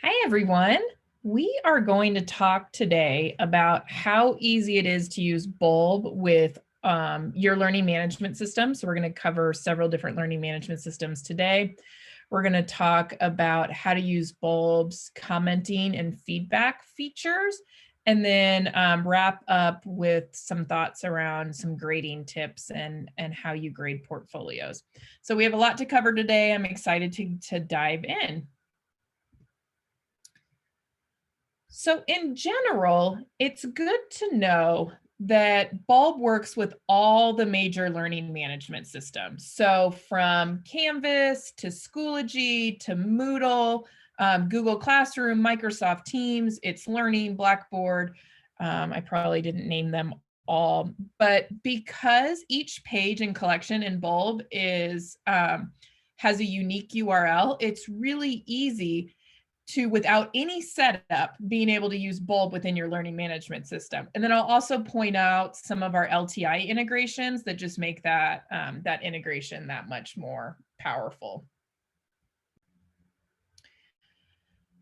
Hi, everyone. We are going to talk today about how easy it is to use Bulb with your learning management system. So we're going to cover several different learning management systems today. We're going to talk about how to use Bulb's commenting and feedback features, and then wrap up with some thoughts around some grading tips and how you grade portfolios. So we have a lot to cover today. I'm excited to dive in. So in general, it's good to know that Bulb works with all the major learning management systems. So from Canvas to Schoology to Moodle, Google Classroom, Microsoft Teams, It's Learning, Blackboard. I probably didn't name them all, but because each page and collection in Bulb has a unique URL, it's really easy to, without any setup, being able to use Bulb within your learning management system. And then I'll also point out some of our LTI integrations that just make that, that integration that much more powerful.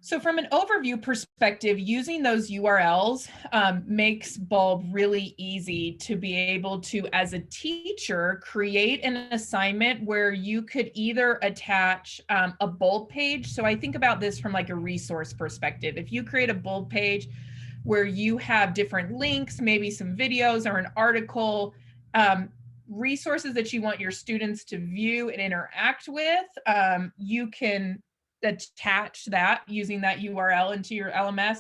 So from an overview perspective, using those URLs makes Bulb really easy to be able to, as a teacher, create an assignment where you could either attach a Bulb page. So I think about this from like a resource perspective. If you create a Bulb page where you have different links, maybe some videos or an article, resources that you want your students to view and interact with, you can attach that using that URL into your LMS,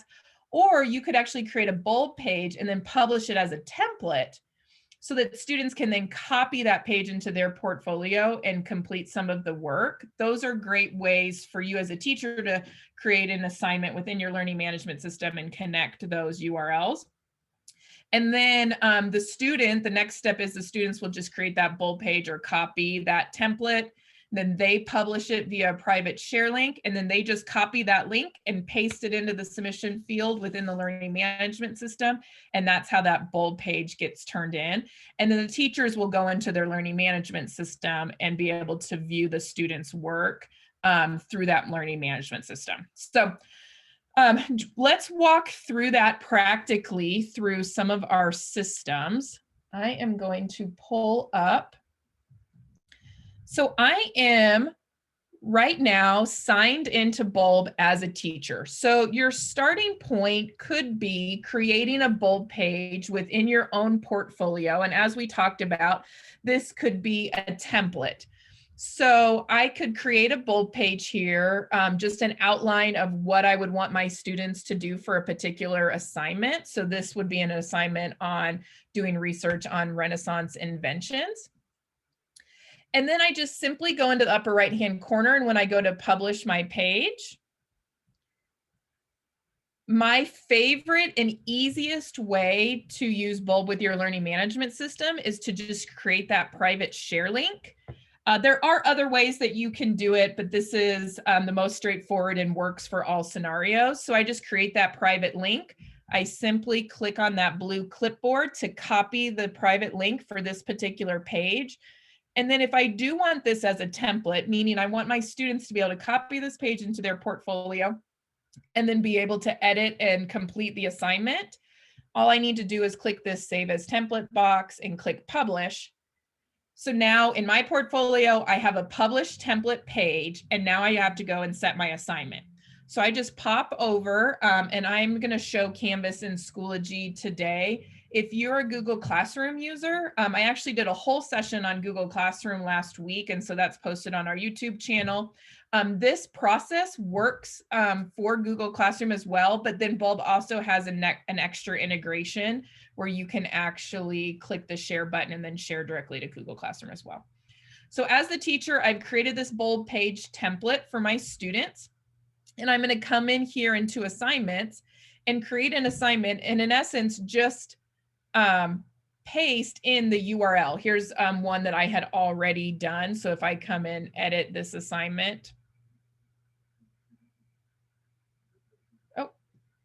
or you could actually create a Bulb page and then publish it as a template so that students can then copy that page into their portfolio and complete some of the work. Those are great ways for you as a teacher to create an assignment within your learning management system and connect those URLs. And then the next step is the students will just create that Bulb page or copy that template. Then they publish it via a private share link, and then they just copy that link and paste it into the submission field within the learning management system. And that's how that Bulb page gets turned in. And then the teachers will go into their learning management system and be able to view the students' work through that learning management system. So let's walk through that practically through some of our systems. I am going to pull up. So I am right now signed into Bulb as a teacher. So your starting point could be creating a Bulb page within your own portfolio. And as we talked about, this could be a template. So I could create a Bulb page here, just an outline of what I would want my students to do for a particular assignment. So this would be an assignment on doing research on Renaissance inventions. And then I just simply go into the upper right-hand corner, and when I go to publish my page, my favorite and easiest way to use Bulb with your learning management system is to just create that private share link. There are other ways that you can do it, but this is the most straightforward and works for all scenarios. So I just create that private link. I simply click on that blue clipboard to copy the private link for this particular page. And then if I do want this as a template, meaning I want my students to be able to copy this page into their portfolio and then be able to edit and complete the assignment, all I need to do is click this Save as Template box and click Publish. So now in my portfolio, I have a published template page, and now I have to go and set my assignment. So I just pop over and I'm going to show Canvas and Schoology today. If you're a Google Classroom user, I actually did a whole session on Google Classroom last week, and so that's posted on our YouTube channel. This process works for Google Classroom as well, but then Bulb also has an extra integration where you can actually click the share button and then share directly to Google Classroom as well. So as the teacher, I've created this Bulb page template for my students, and I'm going to come in here into assignments and create an assignment, and in essence, just paste in the URL. Here's one that I had already done. So if I come in, edit this assignment. Oh,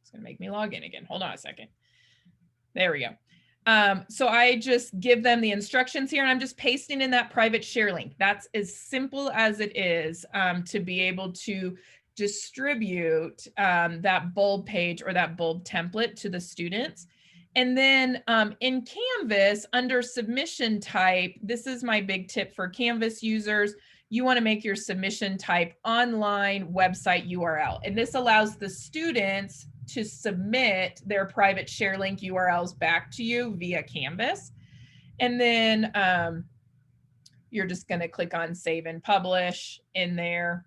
it's going to make me log in again. Hold on a second. There we go. So I just give them the instructions here, and I'm just pasting in that private share link. That's as simple as it is to be able to distribute that bulb page or that bulb template to the students. And then in Canvas, under submission type, this is my big tip for Canvas users. You want to make your submission type online website URL. And this allows the students to submit their private share link URLs back to you via Canvas. And then you're just going to click on save and publish in there.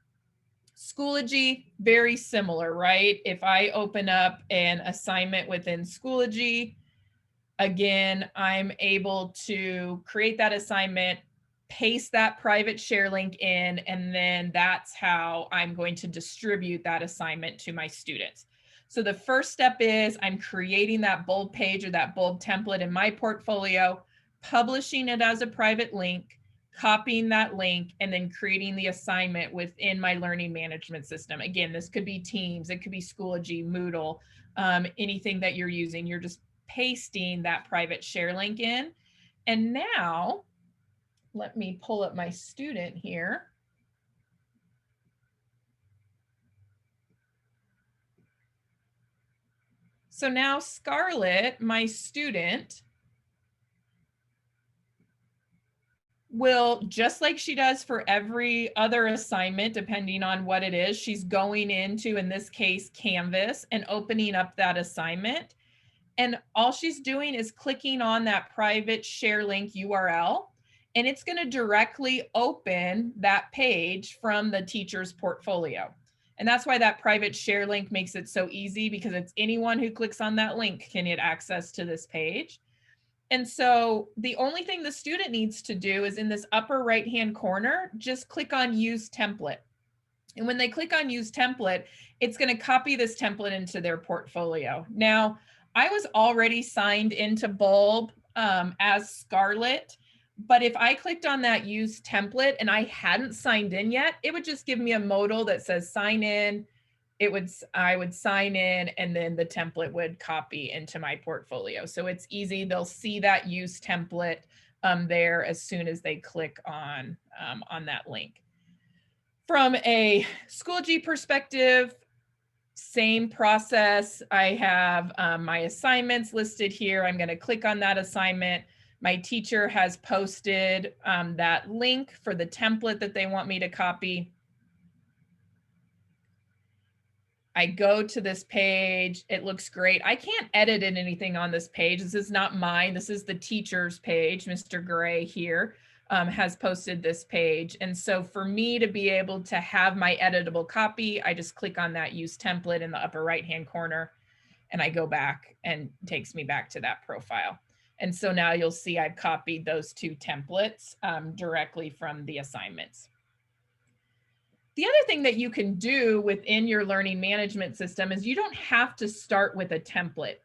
Schoology, very similar, right? If I open up an assignment within Schoology, again, I'm able to create that assignment, paste that private share link in, and then that's how I'm going to distribute that assignment to my students. So the first step is I'm creating that bulb page or that bulb template in my portfolio, publishing it as a private link, copying that link, and then creating the assignment within my learning management system. Again, this could be Teams, it could be Schoology, Moodle, anything that you're using. You're just pasting that private share link in. And now, let me pull up my student here. So now Scarlett, my student, will, just like she does for every other assignment, depending on what it is, she's going into, in this case, Canvas and opening up that assignment. And all she's doing is clicking on that private share link URL, and it's going to directly open that page from the teacher's portfolio. And that's why that private share link makes it so easy, because it's anyone who clicks on that link can get access to this page. And so the only thing the student needs to do is in this upper right-hand corner, just click on Use Template. And when they click on Use Template, it's going to copy this template into their portfolio. Now, I was already signed into Bulb as Scarlett, but if I clicked on that Use Template and I hadn't signed in yet, it would just give me a modal that says sign in. I would sign in, and then the template would copy into my portfolio. So it's easy. They'll see that Use Template there as soon as they click on that link. From a Schoology perspective, same process. I have my assignments listed here. I'm going to click on that assignment. My teacher has posted that link for the template that they want me to copy. I go to this page. It looks great. I can't edit anything on this page. This is not mine. This is the teacher's page. Mr. Gray here has posted this page. And so for me to be able to have my editable copy, I just click on that Use Template in the upper right-hand corner, and I go back, and it takes me back to that profile. And so now you'll see I've copied those two templates directly from the assignments. The other thing that you can do within your learning management system is you don't have to start with a template.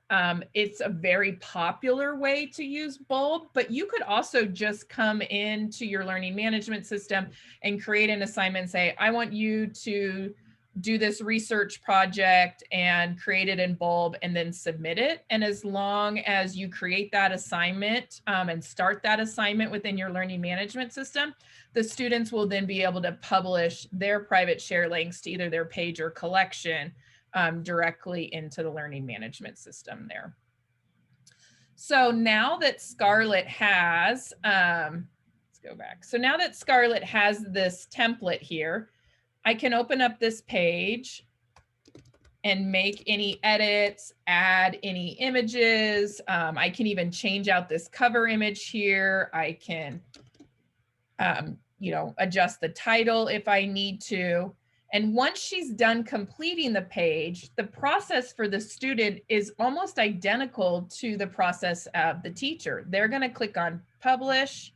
It's a very popular way to use Bulb, but you could also just come into your learning management system and create an assignment and say, I want you to do this research project and create it in Bulb and then submit it. And as long as you create that assignment and start that assignment within your learning management system, the students will then be able to publish their private share links to either their page or collection directly into the learning management system there. So now that Scarlett has, let's go back. So now that Scarlett has this template here, I can open up this page and make any edits, add any images. I can even change out this cover image here. I can, adjust the title if I need to. And once she's done completing the page, the process for the student is almost identical to the process of the teacher. They're going to click on Publish.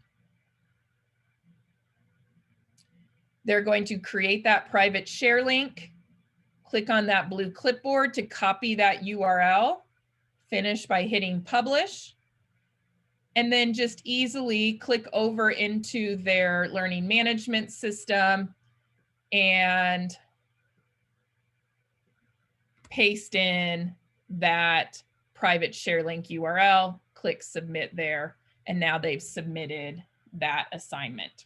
They're going to create that private share link, click on that blue clipboard to copy that URL, finish by hitting Publish, and then just easily click over into their learning management system and paste in that private share link URL, click Submit there, and now they've submitted that assignment.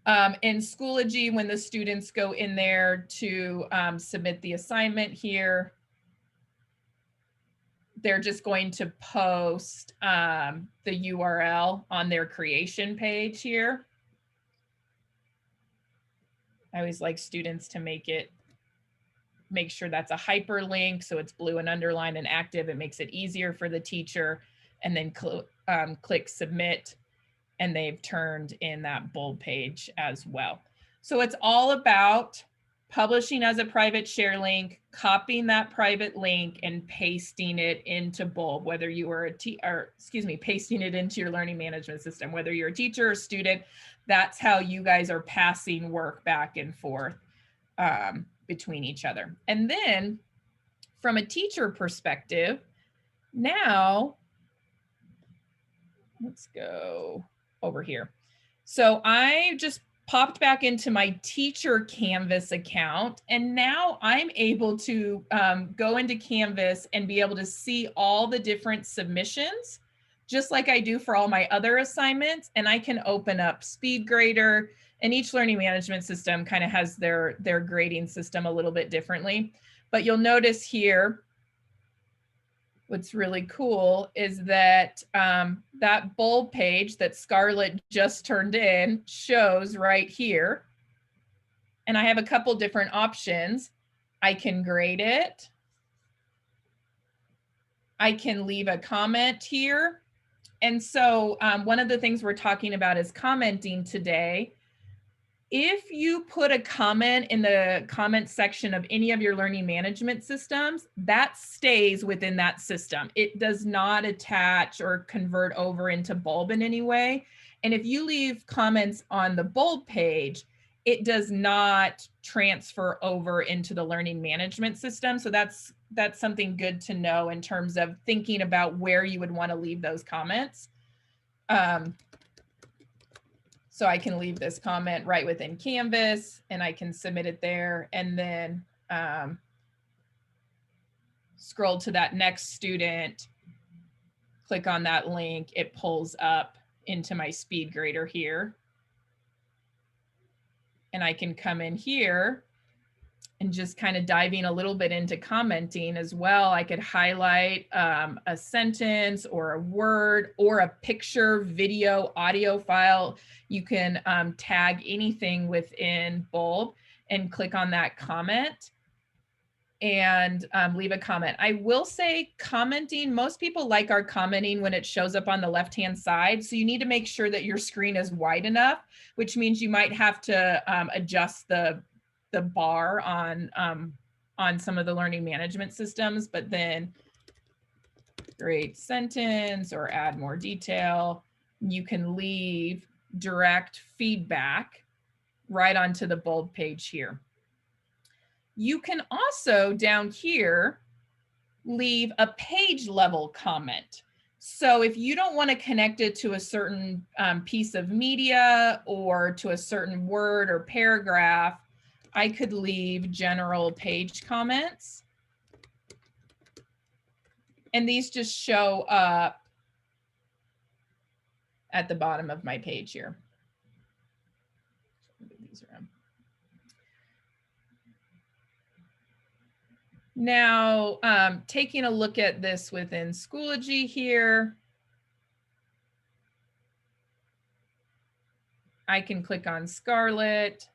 In Schoology, when the students go in there to submit the assignment here, they're just going to post the URL on their creation page here. I always like students to make sure that's a hyperlink, so it's blue and underlined and active. It makes it easier for the teacher, and then click submit, and they've turned in that bulb page as well. So it's all about publishing as a private share link, copying that private link and pasting it into bulb, whether you are pasting it into your learning management system, whether you're a teacher or student. That's how you guys are passing work back and forth between each other. And then from a teacher perspective, now let's go over here. So I just popped back into my teacher Canvas account, and now I'm able to go into Canvas and be able to see all the different submissions, just like I do for all my other assignments. And I can open up SpeedGrader, and each learning management system kind of has their grading system a little bit differently. But you'll notice here, what's really cool is that that bulb page that Scarlett just turned in shows right here. And I have a couple different options. I can grade it. I can leave a comment here. And so one of the things we're talking about is commenting today. If you put a comment in the comment section of any of your learning management systems, that stays within that system. It does not attach or convert over into Bulb in any way. And if you leave comments on the Bulb page, it does not transfer over into the learning management system. So that's something good to know in terms of thinking about where you would want to leave those comments. So I can leave this comment right within Canvas, and I can submit it there, and then scroll to that next student, click on that link, it pulls up into my SpeedGrader here. And I can come in here and just kind of diving a little bit into commenting as well. I could highlight a sentence or a word or a picture, video, audio file. You can tag anything within Bulb and click on that comment and leave a comment. I will say commenting, most people like our commenting when it shows up on the left-hand side. So you need to make sure that your screen is wide enough, which means you might have to adjust the bar on some of the learning management systems, but then create sentence or add more detail. You can leave direct feedback right onto the Bulb page here. You can also down here leave a page level comment. So if you don't want to connect it to a certain piece of media or to a certain word or paragraph, I could leave general page comments. And these just show up at the bottom of my page here. These around. Now, taking a look at this within Schoology here, I can click on Scarlett.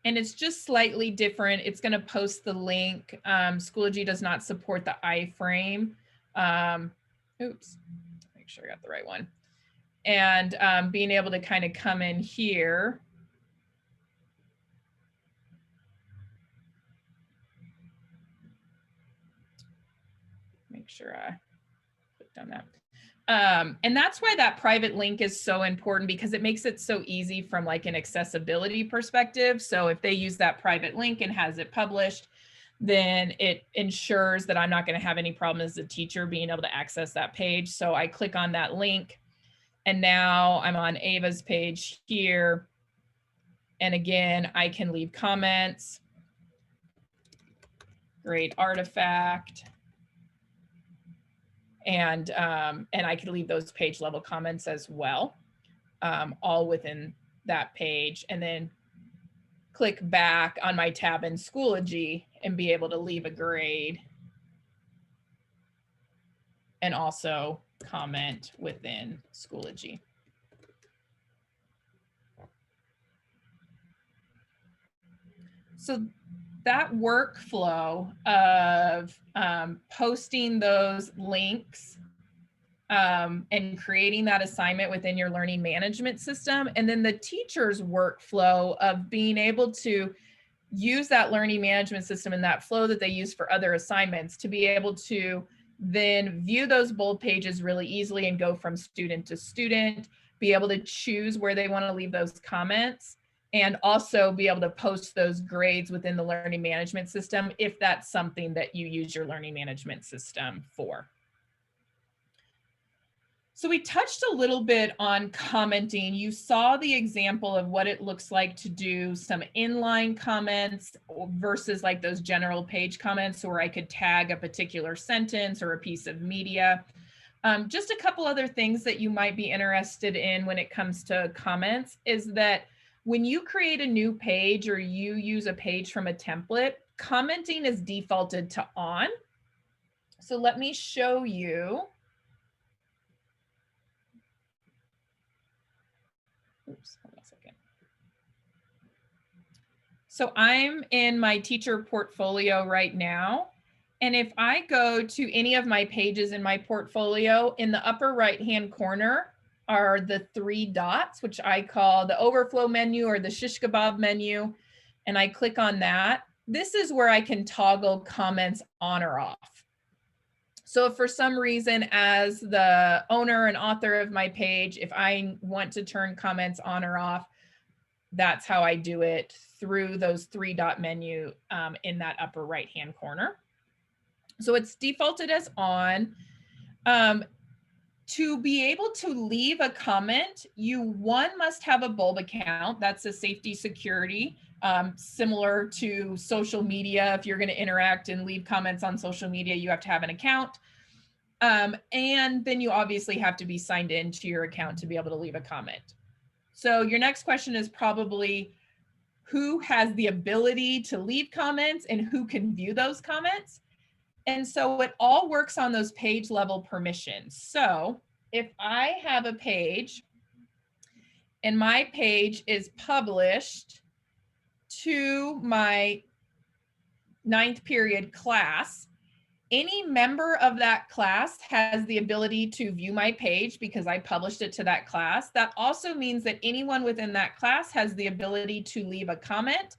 And it's just slightly different. It's going to post the link. Schoology does not support the iframe. Oops, make sure I got the right one. And being able to kind of come in here. Make sure I clicked on that. And that's why that private link is so important, because it makes it so easy from like an accessibility perspective. So if they use that private link and has it published, then it ensures that I'm not going to have any problem as a teacher being able to access that page. So I click on that link, and now I'm on Ava's page here. And again, I can leave comments, great artifact. And I can leave those page level comments as well. all within that page, and then click back on my tab in Schoology and be able to leave a grade and also comment within Schoology. So that workflow of posting those links and creating that assignment within your learning management system, and then the teacher's workflow of being able to use that learning management system and that flow that they use for other assignments to be able to then view those bold pages really easily and go from student to student, be able to choose where they want to leave those comments, and also be able to post those grades within the learning management system if that's something that you use your learning management system for. So we touched a little bit on commenting. You saw the example of what it looks like to do some inline comments versus like those general page comments where I could tag a particular sentence or a piece of media. Just a couple other things that you might be interested in when it comes to comments is that when you create a new page or you use a page from a template, commenting is defaulted to on. So let me show you. Oops, hold on a second. So I'm in my teacher portfolio right now. And if I go to any of my pages in my portfolio, in the upper right-hand corner are the 3 dots, which I call the overflow menu or the shish kebab menu. And I click on that. This is where I can toggle comments on or off. So if for some reason, as the owner and author of my page, if I want to turn comments on or off, that's how I do it through those 3 dot menu in that upper right-hand corner. So it's defaulted as on. To be able to leave a comment, you must have a bulb account. That's a safety security, similar to social media. If you're going to interact and leave comments on social media, you have to have an account. And then you obviously have to be signed into your account to be able to leave a comment. So your next question is probably who has the ability to leave comments and who can view those comments. And so it all works on those page level permissions. So if I have a page and my page is published to my 9th period class, any member of that class has the ability to view my page because I published it to that class. That also means that anyone within that class has the ability to leave a comment,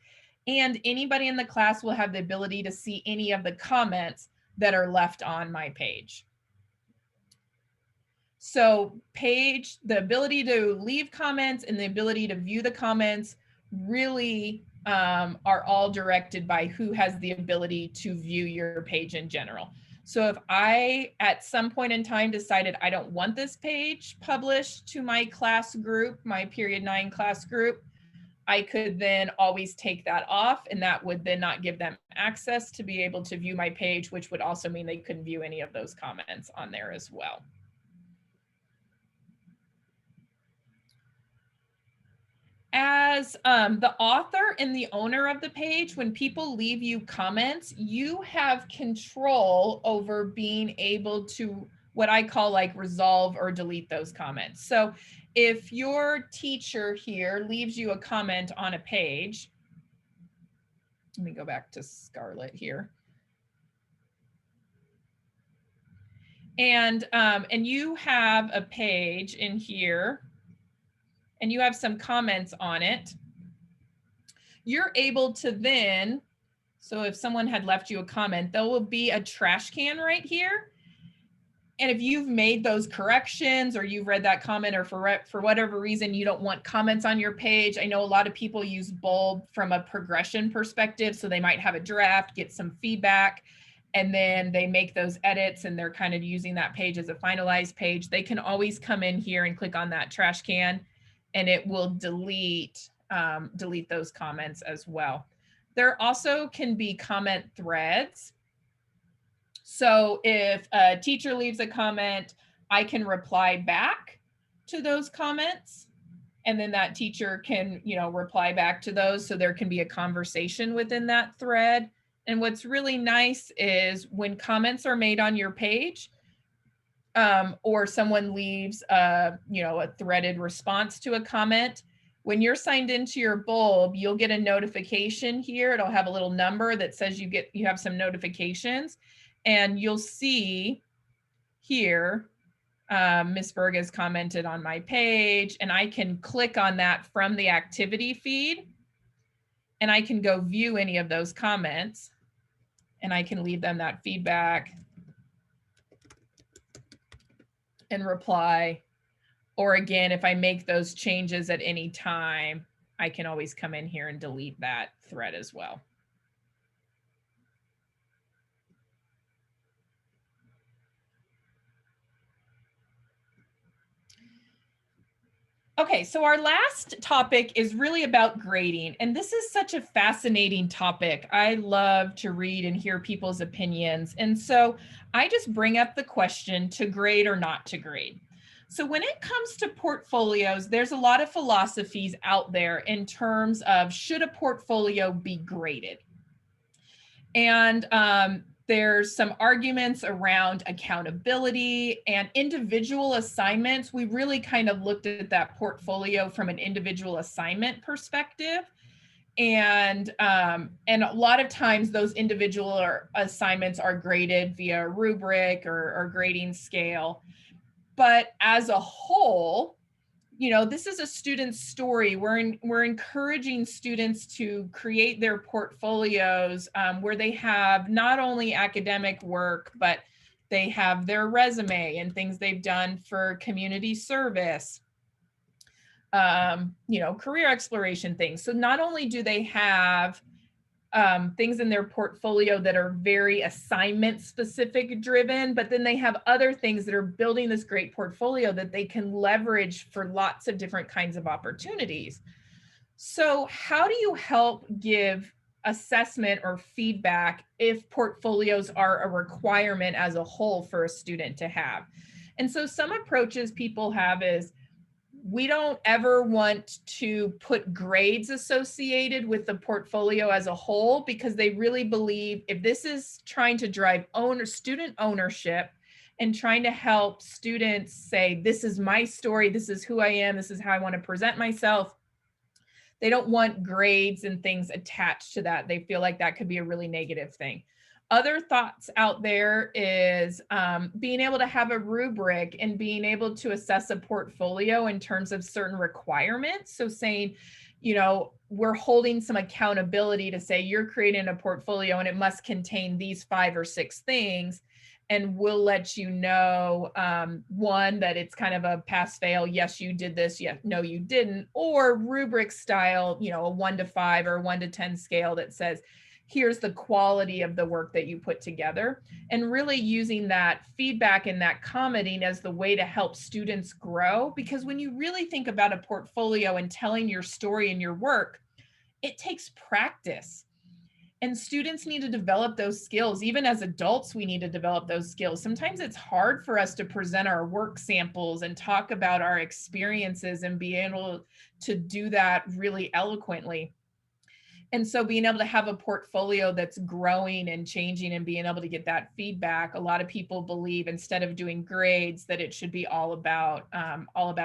and anybody in the class will have the ability to see any of the comments that are left on my page. So the ability to leave comments and the ability to view the comments really are all directed by who has the ability to view your page in general. So if I, at some point in time, decided I don't want this page published to my class group, my period 9 class group, I could then always take that off, and that would then not give them access to be able to view my page, which would also mean they couldn't view any of those comments on there as well. As the author and the owner of the page, when people leave you comments, you have control over being able to what I call like resolve or delete those comments. So if your teacher here leaves you a comment on a page, let me go back to Scarlett here. And you have a page in here and you have some comments on it, you're able to then, so if someone had left you a comment, there will be a trash can right here. And if you've made those corrections or you've read that comment or for whatever reason you don't want comments on your page, I know a lot of people use Bulb from a progression perspective. So they might have a draft, get some feedback, and then they make those edits and they're kind of using that page as a finalized page. They can always come in here and click on that trash can and it will delete those comments as well. There also can be comment threads. So if a teacher leaves a comment, I can reply back to those comments. And then that teacher can, reply back to those, so there can be a conversation within that thread. And what's really nice is when comments are made on your page, or someone leaves a threaded response to a comment, when you're signed into your bulb, you'll get a notification here. It'll have a little number that says you have some notifications, and you'll see here, Ms. Berg has commented on my page, and I can click on that from the activity feed, and I can go view any of those comments, and I can leave them that feedback and reply. Or again, if I make those changes at any time, I can always come in here and delete that thread as well. Okay, so our last topic is really about grading, and this is such a fascinating topic. I love to read and hear people's opinions, and so I just bring up the question, to grade or not to grade. So when it comes to portfolios, there's a lot of philosophies out there in terms of, should a portfolio be graded? And there's some arguments around accountability and individual assignments. We really kind of looked at that portfolio from an individual assignment perspective. And a lot of times those individual assignments are graded via rubric or grading scale. But as a whole, this is a student's story. We're encouraging students to create their portfolios where they have not only academic work, but they have their resume and things they've done for community service, career exploration things. So not only do they have things in their portfolio that are very assignment specific driven, but then they have other things that are building this great portfolio that they can leverage for lots of different kinds of opportunities. So how do you help give assessment or feedback if portfolios are a requirement as a whole for a student to have? And so some approaches people have is, we don't ever want to put grades associated with the portfolio as a whole, because they really believe if this is trying to drive student ownership and trying to help students say, this is my story, this is who I am, this is how I want to present myself, they don't want grades and things attached to that. They feel like that could be a really negative thing. Other thoughts out there is being able to have a rubric and being able to assess a portfolio in terms of certain requirements. So saying, we're holding some accountability to say, you're creating a portfolio and it must contain these 5 or 6 things. And we'll let you know, one, that it's kind of a pass fail. Yes, you did this. Yeah, no, you didn't. Or rubric style, a 1 to 5 or 1 to 10 scale that says, here's the quality of the work that you put together, and really using that feedback and that commenting as the way to help students grow. Because when you really think about a portfolio and telling your story and your work, it takes practice. And students need to develop those skills. Even as adults, we need to develop those skills. Sometimes it's hard for us to present our work samples and talk about our experiences and be able to do that really eloquently. And so being able to have a portfolio that's growing and changing and being able to get that feedback, a lot of people believe instead of doing grades that it should be all about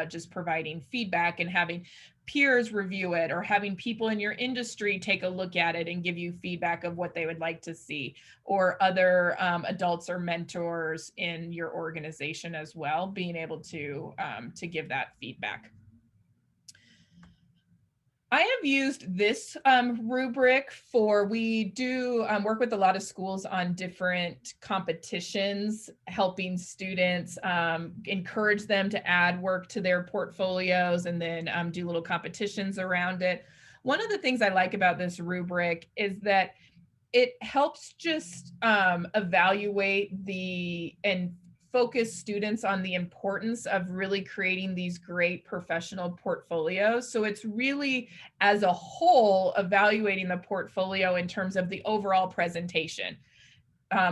just providing feedback and having peers review it, or having people in your industry take a look at it and give you feedback of what they would like to see, or other adults or mentors in your organization as well, being able to give that feedback. I have used this rubric we do work with a lot of schools on different competitions, helping students encourage them to add work to their portfolios and then do little competitions around it. One of the things I like about this rubric is that it helps just evaluate and focus students on the importance of really creating these great professional portfolios. So it's really, as a whole, evaluating the portfolio in terms of the overall presentation.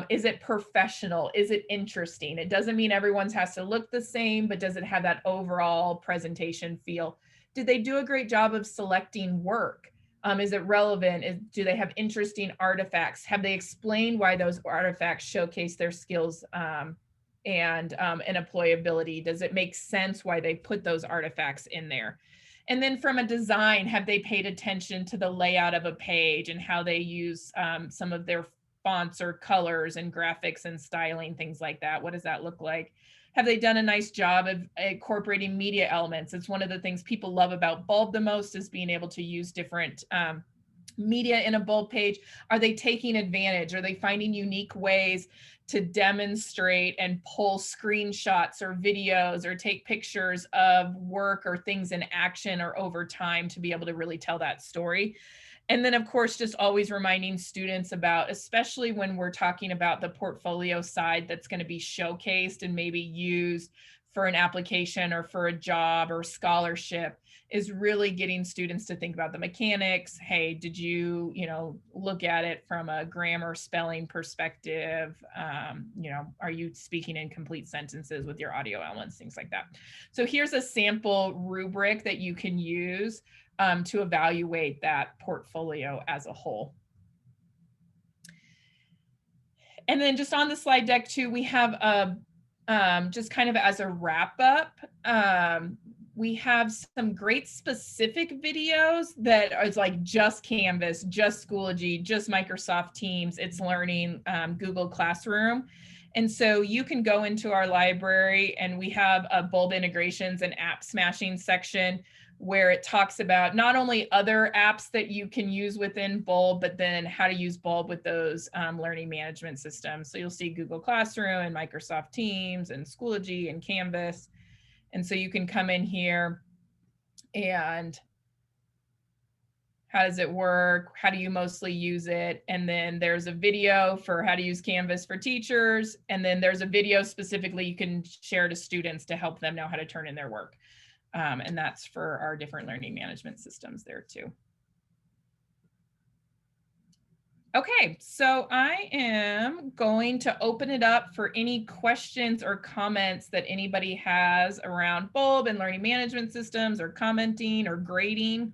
Is it professional? Is it interesting? It doesn't mean everyone's has to look the same, but does it have that overall presentation feel? Did they do a great job of selecting work? Is it relevant? Do they have interesting artifacts? Have they explained why those artifacts showcase their skills and employability? Does it make sense why they put those artifacts in there? And then from a design, have they paid attention to the layout of a page and how they use some of their fonts or colors and graphics and styling, things like that? What does that look like? Have they done a nice job of incorporating media elements? It's one of the things people love about Bulb the most, is being able to use different media in a Bulb page. Are they taking advantage? Are they finding unique ways to demonstrate and pull screenshots or videos or take pictures of work or things in action or over time to be able to really tell that story? And then, of course, just always reminding students about, especially when we're talking about the portfolio side that's going to be showcased and maybe used for an application or for a job or scholarship, is really getting students to think about the mechanics. Hey, did you, look at it from a grammar, spelling perspective? Are you speaking in complete sentences with your audio elements, things like that. So here's a sample rubric that you can use to evaluate that portfolio as a whole. And then just on the slide deck too, we have just kind of as a wrap up, we have some great specific videos that is like just Canvas, just Schoology, just Microsoft Teams, It's Learning, Google Classroom. And so you can go into our library and we have a Bulb integrations and app smashing section where it talks about not only other apps that you can use within Bulb, but then how to use Bulb with those learning management systems. So you'll see Google Classroom and Microsoft Teams and Schoology and Canvas. And so you can come in here and how does it work? How do you mostly use it? And then there's a video for how to use Canvas for teachers. And then there's a video specifically you can share to students to help them know how to turn in their work. And that's for our different learning management systems there too. Okay, so I am going to open it up for any questions or comments that anybody has around Bulb and learning management systems, or commenting or grading.